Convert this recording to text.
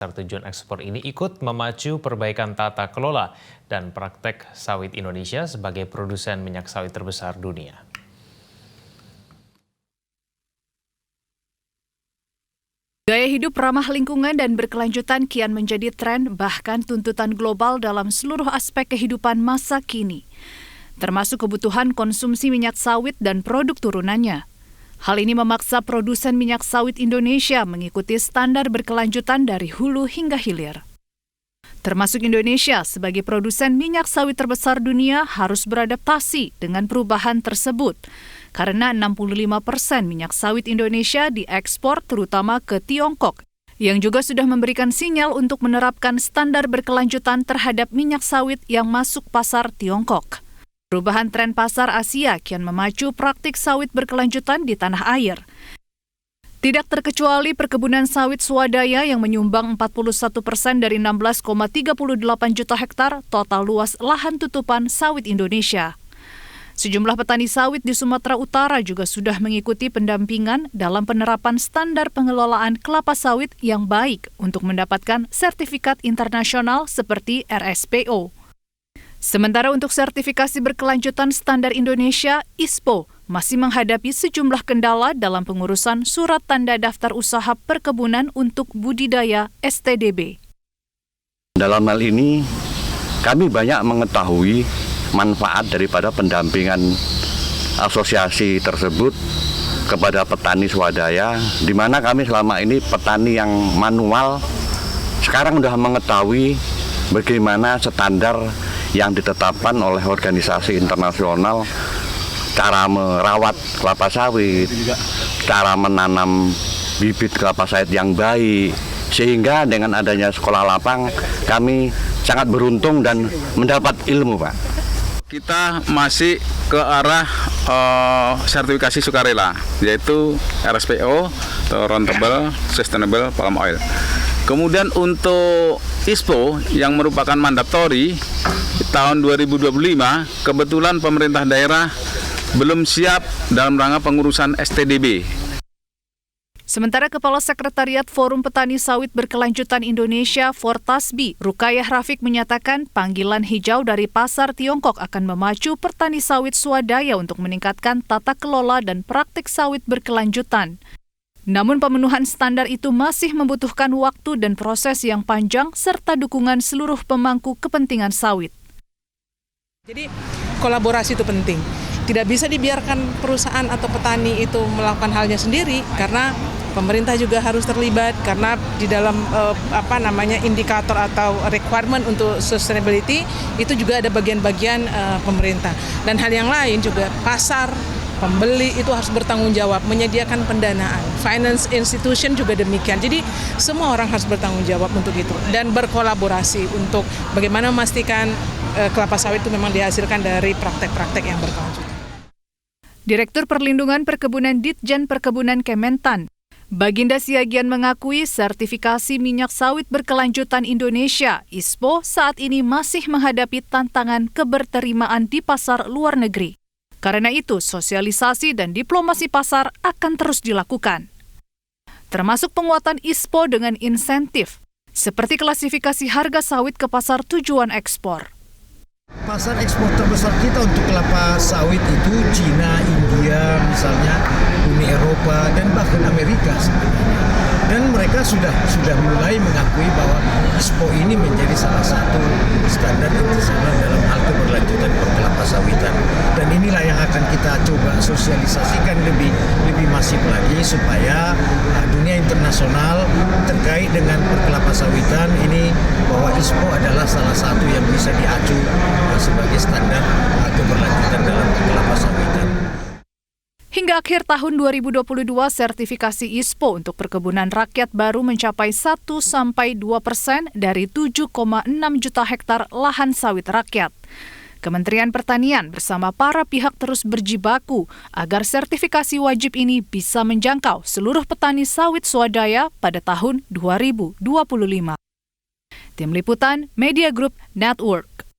Tujuan ekspor ini ikut memacu perbaikan tata kelola dan praktek sawit Indonesia sebagai produsen minyak sawit terbesar dunia. Gaya hidup ramah lingkungan dan berkelanjutan kian menjadi tren, bahkan tuntutan global dalam seluruh aspek kehidupan masa kini, termasuk kebutuhan konsumsi minyak sawit dan produk turunannya. Hal ini memaksa produsen minyak sawit Indonesia mengikuti standar berkelanjutan dari hulu hingga hilir. Termasuk Indonesia sebagai produsen minyak sawit terbesar dunia harus beradaptasi dengan perubahan tersebut, karena 65% minyak sawit Indonesia diekspor terutama ke Tiongkok, yang juga sudah memberikan sinyal untuk menerapkan standar berkelanjutan terhadap minyak sawit yang masuk pasar Tiongkok. Perubahan tren pasar Asia kian memacu praktik sawit berkelanjutan di tanah air. Tidak terkecuali perkebunan sawit swadaya yang menyumbang 41% dari 16,38 juta hektar total luas lahan tutupan sawit Indonesia. Sejumlah petani sawit di Sumatera Utara juga sudah mengikuti pendampingan dalam penerapan standar pengelolaan kelapa sawit yang baik untuk mendapatkan sertifikat internasional seperti RSPO. Sementara untuk sertifikasi berkelanjutan standar Indonesia, ISPO masih menghadapi sejumlah kendala dalam pengurusan surat tanda daftar usaha perkebunan untuk budidaya STDB. Dalam hal ini, kami banyak mengetahui manfaat daripada pendampingan asosiasi tersebut kepada petani swadaya, di mana kami selama ini petani yang manual, sekarang sudah mengetahui bagaimana standar yang ditetapkan oleh organisasi internasional, cara merawat kelapa sawit, cara menanam bibit kelapa sawit yang baik, sehingga dengan adanya sekolah lapang kami sangat beruntung dan mendapat ilmu, Pak. Kita masih ke arah sertifikasi sukarela, yaitu RSPO, Roundtable Sustainable Palm Oil. Kemudian untuk ISPO yang merupakan mandatori tahun 2025, kebetulan pemerintah daerah belum siap dalam rangka pengurusan STDB. Sementara Kepala Sekretariat Forum Petani Sawit Berkelanjutan Indonesia, Fortasbi, Rukayah Rafiq menyatakan panggilan hijau dari pasar Tiongkok akan memacu petani sawit swadaya untuk meningkatkan tata kelola dan praktik sawit berkelanjutan. Namun pemenuhan standar itu masih membutuhkan waktu dan proses yang panjang serta dukungan seluruh pemangku kepentingan sawit. Jadi kolaborasi itu penting. Tidak bisa dibiarkan perusahaan atau petani itu melakukan halnya sendiri, karena pemerintah juga harus terlibat, karena di dalam indikator atau requirement untuk sustainability itu juga ada bagian-bagian pemerintah. Dan hal yang lain juga pasar, pembeli itu harus bertanggung jawab, menyediakan pendanaan. Finance institution juga demikian. Jadi semua orang harus bertanggung jawab untuk itu dan berkolaborasi untuk bagaimana memastikan kelapa sawit itu memang dihasilkan dari praktek-praktek yang berkelanjutan. Direktur Perlindungan Perkebunan Ditjen Perkebunan Kementan, Baginda Siagian mengakui sertifikasi minyak sawit berkelanjutan Indonesia, ISPO, saat ini masih menghadapi tantangan keberterimaan di pasar luar negeri. Karena itu, sosialisasi dan diplomasi pasar akan terus dilakukan. Termasuk penguatan ISPO dengan insentif, seperti klasifikasi harga sawit ke pasar tujuan ekspor. Pasar ekspor terbesar kita untuk kelapa sawit itu Cina, India misalnya, Uni Eropa, dan bahkan Amerika sebenarnya. Dan mereka sudah mulai mengakui bahwa ISPO ini menjadi salah satu standar internasional dalam hal keberlanjutan perkelapa sawitan. Dan inilah yang akan kita coba sosialisasikan lebih masif lagi supaya dunia internasional terkait dengan perkelapa sawitan ini, bahwa ISPO adalah salah satu yang bisa diacu sebagai standar keberlanjutan dalam kelapa sawitan. Hingga akhir tahun 2022, sertifikasi ISPO untuk perkebunan rakyat baru mencapai 1-2% dari 7,6 juta hektar lahan sawit rakyat. Kementerian Pertanian bersama para pihak terus berjibaku agar sertifikasi wajib ini bisa menjangkau seluruh petani sawit swadaya pada tahun 2025. Tim Liputan Media Group Network.